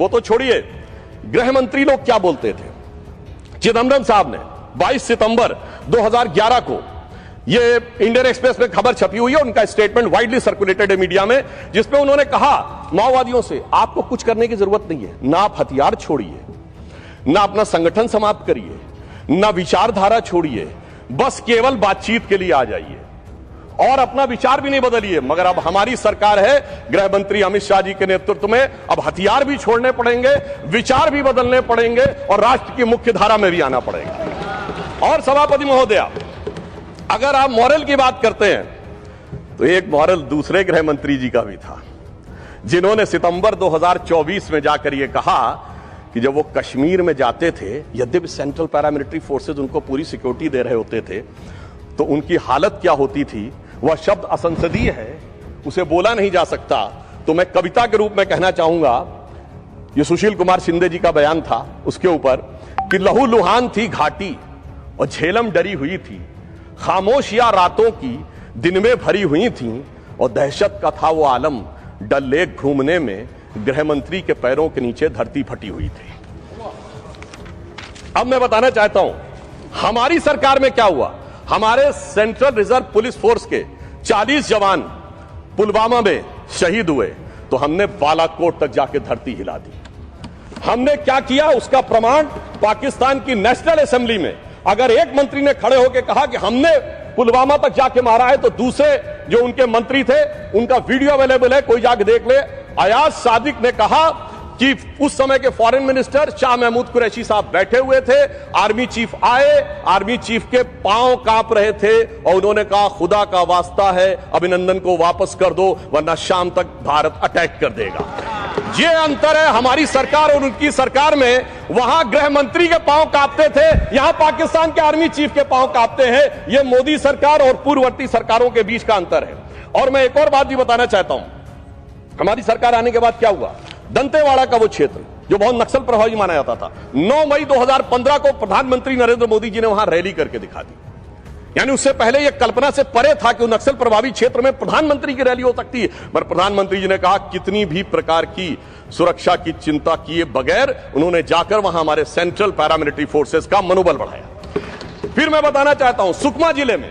वो तो छोड़िए, गृह मंत्री लोग क्या बोलते थे। चिदंबरम साहब ने 22 सितंबर 2011 को, ये इंडियन एक्सप्रेस में खबर छपी हुई है, उनका स्टेटमेंट वाइडली सर्कुलेटेड है मीडिया में, जिसमें उन्होंने कहा माओवादियों से आपको कुछ करने की जरूरत नहीं है, ना आप हथियार छोड़िए, ना अपना संगठन समाप्त करिए, ना विचारधारा छोड़िए, बस केवल बातचीत के लिए आ जाइए और अपना विचार भी नहीं बदलिए। मगर अब हमारी सरकार है, गृह मंत्री अमित शाह जी के नेतृत्व में, अब हथियार भी छोड़ने पड़ेंगे, विचार भी बदलने पड़ेंगे और राष्ट्र की मुख्य धारा में भी आना पड़ेगा। और सभापति महोदया, अगर आप मॉरल की बात करते हैं तो एक मॉरल दूसरे गृह मंत्री जी का भी था, जिन्होंने सितंबर 2024 में जाकर यह कहा कि जब वो कश्मीर में जाते थे, यद्यपि सेंट्रल पैरामिलिट्री फोर्सेज उनको पूरी सिक्योरिटी दे रहे होते थे, तो उनकी हालत क्या होती थी, वह शब्द असंसदीय है, उसे बोला नहीं जा सकता। तो मैं कविता के रूप में कहना चाहूंगा, यह सुशील कुमार शिंदे जी का बयान था उसके ऊपर, कि लहू लुहान थी घाटी और झेलम डरी हुई थी, खामोशियां रातों की दिन में भरी हुई थीं और दहशत का था वो आलम, डल लेक घूमने में गृह मंत्री के पैरों के नीचे धरती फटी हुई थी। अब मैं बताना चाहता हूं हमारी सरकार में क्या हुआ। हमारे सेंट्रल रिजर्व पुलिस फोर्स के 40 जवान पुलवामा में शहीद हुए तो हमने बालाकोट तक जाके धरती हिला दी। हमने क्या किया उसका प्रमाण पाकिस्तान की नेशनल असेंबली में अगर एक मंत्री ने खड़े होकर कहा कि हमने पुलवामा तक जाके मारा है, तो दूसरे जो उनके मंत्री थे उनका वीडियो अवेलेबल है, कोई जाके देख ले। अयाज सादिक ने कहा कि उस समय के फॉरेन मिनिस्टर शाह महमूद कुरैशी साहब बैठे हुए थे, आर्मी चीफ आए, आर्मी चीफ के पांव कांप रहे थे और उन्होंने कहा खुदा का वास्ता है अभिनंदन को वापस कर दो वरना शाम तक भारत अटैक कर देगा। ये अंतर है हमारी सरकार और उनकी सरकार में। वहां गृह मंत्री के पांव कांपते थे, यहां पाकिस्तान के आर्मी चीफ के पांव कांपते हैं। यह मोदी सरकार और पूर्ववर्ती सरकारों के बीच का अंतर है। और मैं एक और बात भी बताना चाहता हूं, हमारी सरकार आने के बाद क्या हुआ, दंतेवाड़ा का वो क्षेत्र जो बहुत नक्सल प्रभावी माना जाता था, 9 मई 2015 को प्रधानमंत्री नरेंद्र मोदी जी ने वहां रैली करके दिखा दी। यानी उससे पहले यह कल्पना से परे था कि नक्सल प्रभावी क्षेत्र में प्रधानमंत्री की रैली हो सकती है, पर प्रधानमंत्री जी ने कहा कितनी भी प्रकार की सुरक्षा की चिंता किए बगैर उन्होंने जाकर वहां हमारे सेंट्रल पैरामिलिट्री फोर्सेस का मनोबल बढ़ाया। फिर मैं बताना चाहता हूं, सुकमा जिले में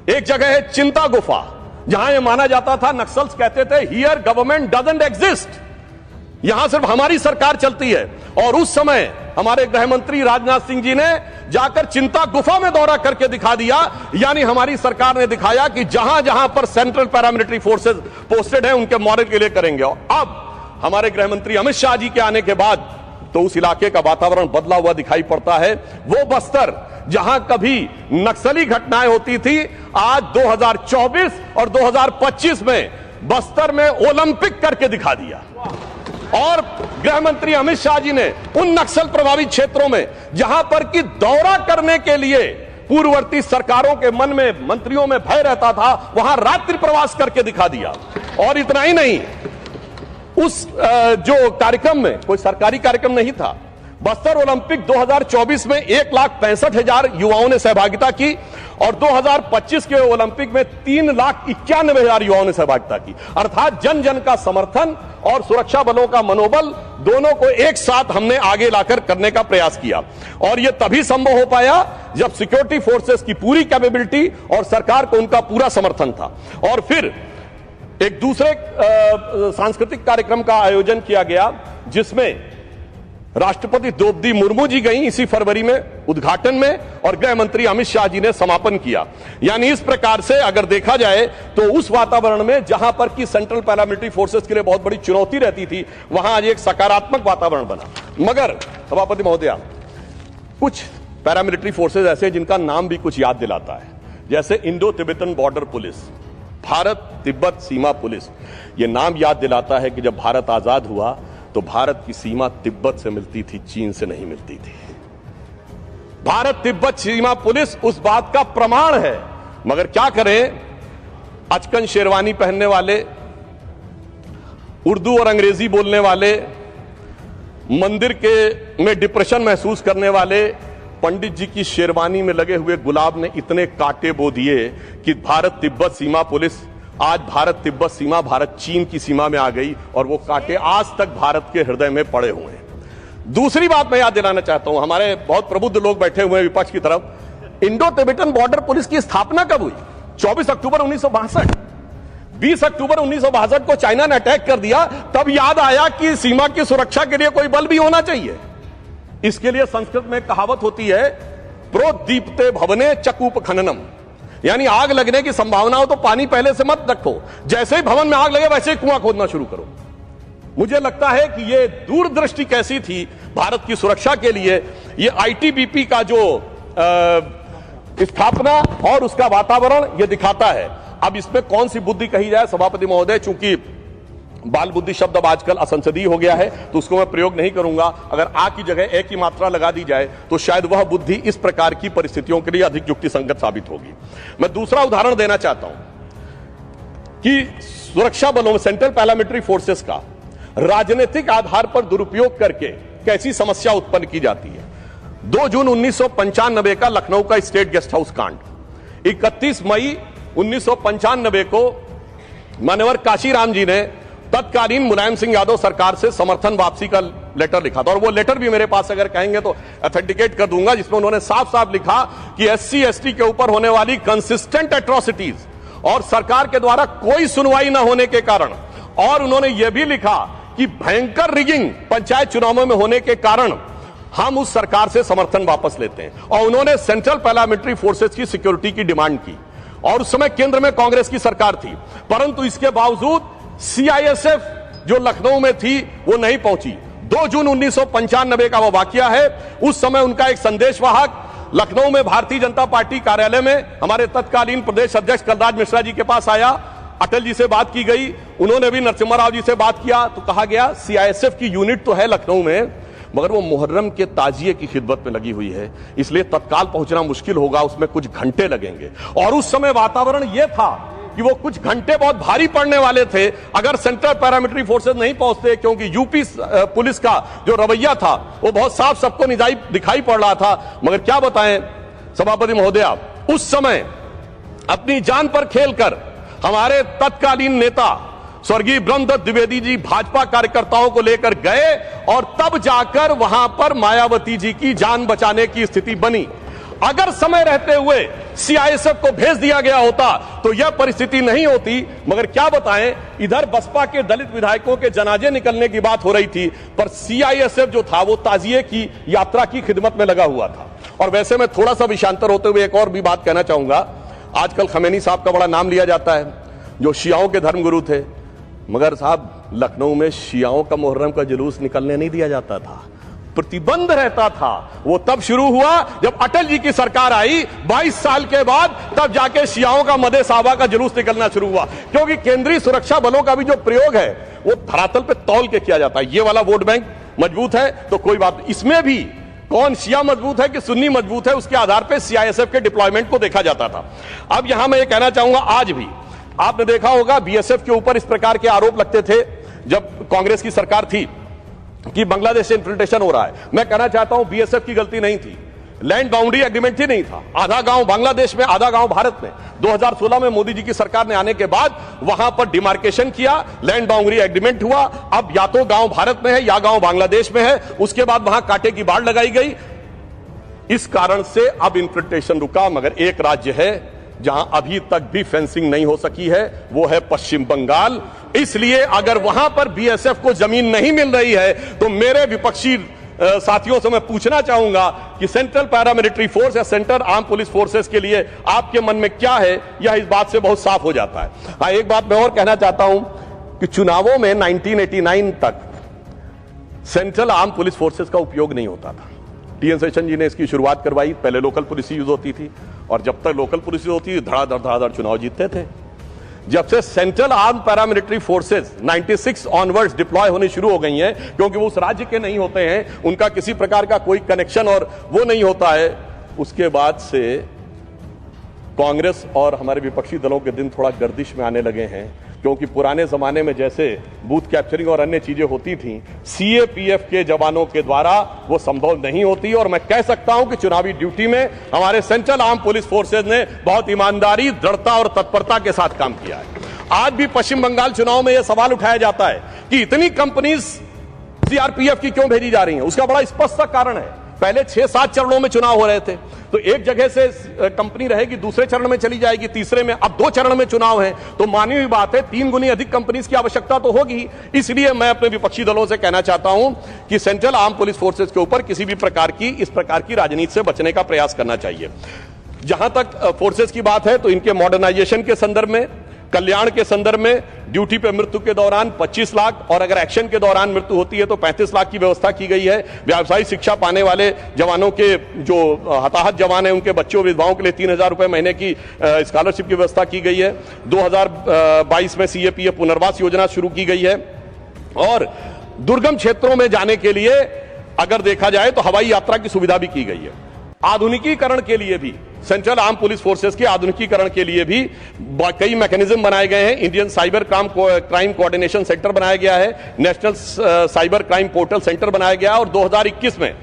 एक जगह है चिंता गुफा, जहां यह माना जाता था, नक्सल्स कहते थे हियर गवर्नमेंट डजंट एग्जिस्ट, यहां सिर्फ हमारी सरकार चलती है। और उस समय हमारे गृह मंत्री राजनाथ सिंह जी ने जाकर चिंता गुफा में दौरा करके दिखा दिया। यानी हमारी सरकार ने दिखाया कि जहां जहां पर सेंट्रल पैरामिलिट्री फोर्सेस पोस्टेड हैं उनके मॉडल के लिए करेंगे। और अब हमारे गृह मंत्री अमित शाह जी के आने के बाद तो उस इलाके का वातावरण बदला हुआ दिखाई पड़ता है। वो बस्तर जहां कभी नक्सली घटनाएं होती थी, आज 2024 और 2025 में बस्तर में ओलंपिक करके दिखा दिया। और गृह मंत्री अमित शाह जी ने उन नक्सल प्रभावित क्षेत्रों में जहां पर कि दौरा करने के लिए पूर्ववर्ती सरकारों के मन में, मंत्रियों में भय रहता था, वहां रात्रि प्रवास करके दिखा दिया। और इतना ही नहीं, उस जो कार्यक्रम में कोई सरकारी कार्यक्रम नहीं था, बस्तर ओलंपिक 2024 में 1,65,000 युवाओं ने सहभागिता की और 2025 के ओलंपिक में 3,91,000 युवाओं ने सहभागिता की। अर्थात जन जन का समर्थन और सुरक्षा बलों का मनोबल दोनों को एक साथ हमने आगे लाकर करने का प्रयास किया। और यह तभी संभव हो पाया जब सिक्योरिटी फोर्सेस की पूरी कैपेबिलिटी और सरकार को उनका पूरा समर्थन था। और फिर एक दूसरे सांस्कृतिक कार्यक्रम का आयोजन किया गया, जिसमें राष्ट्रपति द्रौपदी मुर्मू जी गई इसी फरवरी में उद्घाटन में और गृह मंत्री अमित शाह जी ने समापन किया। यानी इस प्रकार से अगर देखा जाए तो उस वातावरण में जहां पर कि सेंट्रल पैरामिलिट्री फोर्सेस के लिए बहुत बड़ी चुनौती रहती थी, वहां आज एक सकारात्मक वातावरण बना। मगर सभापति महोदया, कुछ पैरामिलिट्री फोर्सेस ऐसे जिनका नाम भी कुछ याद दिलाता है, जैसे Indo Tibetan border police, Bharat तिब्बत सीमा पुलिस। यह नाम याद दिलाता है कि जब भारत आजाद हुआ तो भारत की सीमा तिब्बत से मिलती थी, चीन से नहीं मिलती थी। भारत तिब्बत सीमा पुलिस उस बात का प्रमाण है। मगर क्या करें, अचकन शेरवानी पहनने वाले, उर्दू और अंग्रेजी बोलने वाले, मंदिर के में डिप्रेशन महसूस करने वाले पंडित जी की शेरवानी में लगे हुए गुलाब ने इतने कांटे बो दिए कि भारत तिब्बत सीमा पुलिस आज भारत तिब्बत सीमा भारत चीन की सीमा में आ गई और वो कांटे आज तक भारत के हृदय में पड़े हुए हैं। दूसरी बात मैं याद दिलाना चाहता हूं, हमारे बहुत प्रबुद्ध लोग बैठे हुए हैं विपक्ष की तरफ। इंडो तिब्बतन बॉर्डर पुलिस की स्थापना कब हुई? 24 अक्टूबर 1962। 20 अक्टूबर 1962 को चाइना ने अटैक कर दिया, तब याद आया कि सीमा की सुरक्षा के लिए कोई बल भी होना चाहिए। इसके लिए संस्कृत में कहावत होती है, प्रोदीप्ते भवने चकूप खननम, यानी आग लगने की संभावना हो तो पानी पहले से मत रखो, जैसे ही भवन में आग लगे वैसे ही कुआं खोदना शुरू करो। मुझे लगता है कि यह दूरदृष्टि कैसी थी भारत की सुरक्षा के लिए। यह आईटीबीपी का जो स्थापना और उसका वातावरण यह दिखाता है। अब इसमें कौन सी बुद्धि कही जाए सभापति महोदय, चूंकि बाल बुद्धि शब्द अब आजकल असंसदीय हो गया है तो उसको मैं प्रयोग नहीं करूंगा। अगर आ की जगह ए की मात्रा लगा दी जाए तो शायद वह बुद्धि इस प्रकार की परिस्थितियों के लिए अधिक युक्तिसंगत साबित होगी। मैं दूसरा उदाहरण देना चाहता हूं कि सुरक्षा बलों में सेंट्रल पैरामिलिट्री फोर्सेस का राजनीतिक आधार पर दुरुपयोग करके कैसी समस्या उत्पन्न की जाती है। 2 जून 1995 का लखनऊ का स्टेट गेस्ट हाउस कांड, 31 मई 1995 को मान्यवर काशीराम जी ने तत्कालीन मुलायम सिंह यादव सरकार से समर्थन वापसी का लेटर लिखा था, और वो लेटर भी मेरे पास अगर कहेंगे तो ऑथेंटिकेट कर दूंगा, जिसमें उन्होंने साफ साफ लिखा कि एससी एसटी के ऊपर होने वाली कंसिस्टेंट एट्रोसिटीज और सरकार के द्वारा कोई सुनवाई न होने के कारण, और उन्होंने यह भी लिखा कि भयंकर रिगिंग पंचायत चुनावों में होने के कारण हम उस सरकार से समर्थन वापस लेते हैं। और उन्होंने सेंट्रल पैरामिलिट्री फोर्सेस की सिक्योरिटी की डिमांड की, और उस समय केंद्र में कांग्रेस की सरकार थी, परंतु इसके बावजूद सीआईएसएफ जो लखनऊ में थी वो नहीं पहुंची। 2 जून 1995 का वो वाकया है। उस समय उनका एक संदेशवाहक लखनऊ में भारतीय जनता पार्टी कार्यालय में हमारे तत्कालीन प्रदेश अध्यक्ष कलराज मिश्रा जी के पास आया, अटल जी से बात की गई, उन्होंने भी नरसिम्हा राव जी से बात किया, तो कहा गया सीआईएसएफ की यूनिट तो है लखनऊ में मगर वो मुहर्रम के ताजिए की खिदमत में लगी हुई है, इसलिए तत्काल पहुंचना मुश्किल होगा, उसमें कुछ घंटे लगेंगे। और उस समय वातावरण यह था कि वो कुछ घंटे बहुत भारी पड़ने वाले थे अगर सेंट्रल पैरामिलिट्री फोर्सेस नहीं पहुंचते, क्योंकि यूपी पुलिस का जो रवैया था वो बहुत साफ सबको दिखाई पड़ रहा था। मगर क्या बताएं सभापति महोदय, उस समय अपनी जान पर खेलकर हमारे तत्कालीन नेता स्वर्गीय ब्रह्मदत्त द्विवेदी जी भाजपा कार्यकर्ताओं को लेकर गए, और तब जाकर वहां पर मायावती जी की जान बचाने की स्थिति बनी। अगर समय रहते हुए सीआईएसएफ को भेज दिया गया होता तो यह परिस्थिति नहीं होती। मगर क्या बताएं, इधर बसपा के दलित विधायकों के जनाजे निकलने की बात हो रही थी, पर सीआईएसएफ जो था वो ताजिए की यात्रा की खिदमत में लगा हुआ था। और वैसे मैं थोड़ा सा विषयांतर होते हुए एक और भी बात कहना चाहूंगा। आजकल खमैनी साहब का बड़ा नाम लिया जाता है, जो शियाओं के धर्मगुरु थे, मगर साहब लखनऊ में शियाओं का मुहर्रम का जुलूस निकलने नहीं दिया जाता था, प्रतिबंध रहता था। वो तब शुरू हुआ जब अटल जी की सरकार आई 22 साल के बाद, तब जाके शियाओं का मदे साहबा का जुलूस निकलना शुरू हुआ, क्योंकि केंद्रीय सुरक्षा बलों का भी जो प्रयोग है वो धरातल पे तौल के किया जाता है। ये वाला वोट बैंक मजबूत है तो कोई बात नहीं, इसमें भी कौन शिया मजबूत है कि सुन्नी मजबूत है उसके आधार पर सीआईएसएफ के डिप्लॉयमेंट को देखा जाता था। अब यहां मैं ये कहना चाहूंगा, आज भी आपने देखा होगा बीएसएफ के ऊपर इस प्रकार के आरोप लगते थे जब कांग्रेस की सरकार थी कि बांग्लादेश से इन्फिल्ट्रेशन हो रहा है। मैं कहना चाहता हूं बीएसएफ की गलती नहीं थी, लैंड बाउंड्री एग्रीमेंट ही नहीं था। आधा गांव बांग्लादेश में, आधा गांव भारत में। 2016 में मोदी जी की सरकार ने आने के बाद वहां पर डिमार्केशन किया, लैंड बाउंड्री एग्रीमेंट हुआ। अब या तो गांव भारत में है या गांव बांग्लादेश में है, उसके बाद वहां कांटे की बाढ़ लगाई गई। इस कारण से अब इन्फिल्ट्रेशन रुका। मगर एक राज्य है जहां अभी तक भी फेंसिंग नहीं हो सकी है, वो है पश्चिम बंगाल। इसलिए अगर वहां पर बीएसएफ को जमीन नहीं मिल रही है तो मेरे विपक्षी साथियों से मैं पूछना चाहूंगा कि सेंट्रल पैरामिलिट्री फोर्स या सेंट्रल आर्म पुलिस फोर्सेस के लिए आपके मन में क्या है, यह इस बात से बहुत साफ हो जाता है। हाँ, एक बात मैं और कहना चाहता हूं कि चुनावों में 1989 तक सेंट्रल आर्म पुलिस फोर्सेस का उपयोग नहीं होता था। टीएन शेषन जी ने इसकी शुरुआत करवाई। पहले लोकल पुलिस यूज होती थी, और जब तक लोकल पुलिस होती थी धड़ाधड़ चुनाव जीतते थे। जब से central arm paramilitary forces 96 onwards deploy होनी शुरू हो गई हैं, क्योंकि वो उस राज्य के नहीं होते हैं, उनका किसी प्रकार का कोई कनेक्शन और वो नहीं होता है, उसके बाद से कांग्रेस और हमारे विपक्षी दलों के दिन थोड़ा गर्दिश में आने लगे हैं। क्योंकि पुराने जमाने में जैसे बूथ कैप्चरिंग और अन्य चीजें होती थी, सीएपीएफ के जवानों के द्वारा वो संभव नहीं होती। और मैं कह सकता हूं कि चुनावी ड्यूटी में हमारे सेंट्रल आर्म पुलिस फोर्सेज ने बहुत ईमानदारी, दृढ़ता और तत्परता के साथ काम किया है। आज भी पश्चिम बंगाल चुनाव में यह सवाल उठाया जाता है कि इतनी कंपनीज सीआरपीएफ की क्यों भेजी जा रही हैं। उसका बड़ा स्पष्ट कारण है, पहले 6-7 चरणों में चुनाव हो रहे थे, तो एक जगह से कंपनी रहेगी, दूसरे चरण में चली जाएगी, तीसरे में, अब 2 चरण में चुनाव है, तो मानी हुई बात है 3 गुनी अधिक कंपनीज की आवश्यकता तो होगी। इसलिए मैं अपने विपक्षी दलों से कहना चाहता हूं कि सेंट्रल आर्म पुलिस फोर्सेस के ऊपर किसी भी प्रकार की इस प्रकार की राजनीति से बचने का प्रयास करना चाहिए। जहां तक फोर्सेस की बात है तो इनके मॉडर्नाइजेशन के संदर्भ में, कल्याण के संदर्भ में ड्यूटी पे मृत्यु के दौरान 25 लाख और अगर एक्शन के दौरान मृत्यु होती है तो 35 लाख की व्यवस्था की गई है। व्यावसायिक शिक्षा पाने वाले जवानों के, जो हताहत जवान हैं, उनके बच्चों विधवाओं के लिए 3,000 रुपए महीने की स्कॉलरशिप की व्यवस्था की गई है। 2022 में सीएपीएफ पुनर्वास योजना शुरू की गई है और दुर्गम क्षेत्रों में जाने के लिए अगर देखा जाए तो हवाई यात्रा की सुविधा भी की गई है। आधुनिकीकरण के लिए भी, सेंट्रल आर्म पुलिस फोर्सेस के आधुनिकीकरण के लिए भी कई मैकेनिज्म बनाए गए हैं। Indian cyber crime coordination centre बनाया गया है, national cyber crime portal centre बनाया गया और 2021 में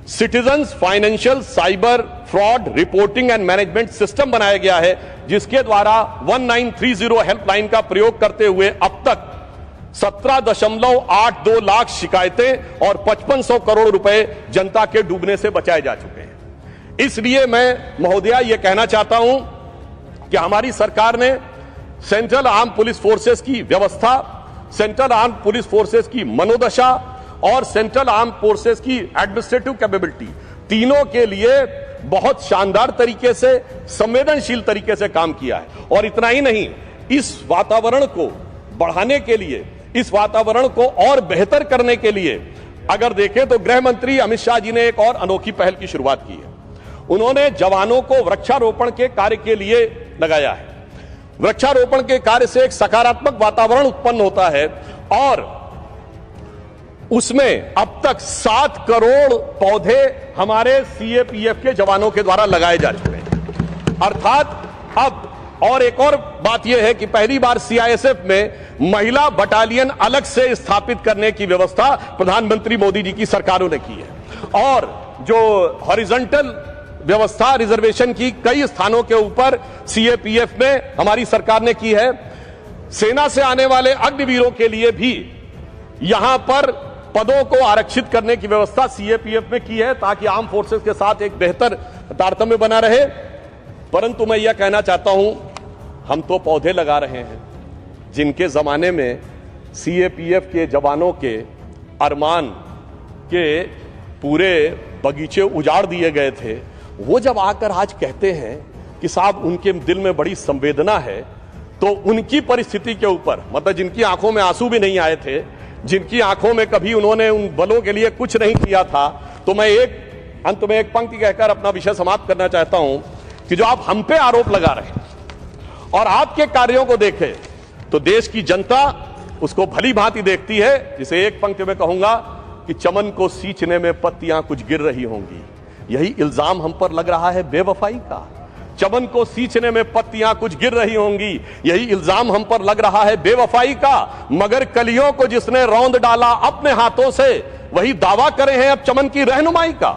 citizens financial cyber fraud reporting and management system बनाया गया है, जिसके द्वारा 1930 हेल्पलाइन का प्रयोग करते हुए अब तक 17.82 लाख शिकायतें और 5500 करोड़ रुपए जनता के डूबने से बचाए जा चुके हैं। इसलिए मैं महोदया यह कहना चाहता हूं कि हमारी सरकार ने सेंट्रल आर्म पुलिस फोर्सेस की व्यवस्था, सेंट्रल आर्म पुलिस फोर्सेस की मनोदशा और सेंट्रल आर्म फोर्सेस की एडमिनिस्ट्रेटिव कैपेबिलिटी, तीनों के लिए बहुत शानदार तरीके से, संवेदनशील तरीके से काम किया है। और इतना ही नहीं, इस वातावरण को बढ़ाने के लिए, इस वातावरण को और बेहतर करने के लिए अगर देखें तो गृह मंत्री अमित शाह जी ने एक और अनोखी पहल की शुरुआत की है। उन्होंने जवानों को वृक्षारोपण के कार्य के लिए लगाया है। वृक्षारोपण के कार्य से एक सकारात्मक वातावरण उत्पन्न होता है और उसमें अब तक 7 करोड़ पौधे हमारे सीएपीएफ के जवानों के द्वारा लगाए जा चुके हैं। अर्थात अब और एक और बात यह है कि पहली बार सीआईएसएफ में महिला बटालियन अलग से स्थापित करने की व्यवस्था प्रधानमंत्री मोदी जी की सरकारों ने की है और जो हॉरिजॉन्टल व्यवस्था रिजर्वेशन की कई स्थानों के ऊपर सीएपीएफ में हमारी सरकार ने की है। सेना से आने वाले अग्निवीरों के लिए भी यहां पर पदों को आरक्षित करने की व्यवस्था सीएपीएफ में की है ताकि आर्म फोर्सेस के साथ एक बेहतर तारतम्य बना रहे। परंतु मैं यह कहना चाहता हूं, हम तो पौधे लगा रहे हैं जिनके जमाने में सीएपीएफ के जवानों के अरमान के पूरे बगीचे उजाड़ दिए गए थे। वो जब आकर आज कहते हैं कि साहब उनके दिल में बड़ी संवेदना है, तो उनकी परिस्थिति के ऊपर, मतलब जिनकी आंखों में आंसू भी नहीं आए थे, जिनकी आंखों में कभी उन्होंने उन बलों के लिए कुछ नहीं किया था, तो मैं अंत में एक पंक्ति कहकर अपना विषय समाप्त करना चाहता हूं कि जो आप हम पे आरोप लगा रहे हैं और आपके कार्यों को देखें तो देश की जनता उसको भली भांति देखती है। जिसे एक पंक्ति में कहूंगा कि चमन को सींचने में पत्तियां कुछ गिर रही होंगी, यही इल्जाम हम पर लग रहा है बेवफाई का। चमन को सींचने में पत्तियां कुछ गिर रही होंगी, यही इल्जाम हम पर लग रहा है बेवफाई का। मगर कलियों को जिसने रौंद डाला अपने हाथों से, वही दावा करे हैं अब चमन की रहनुमाई का।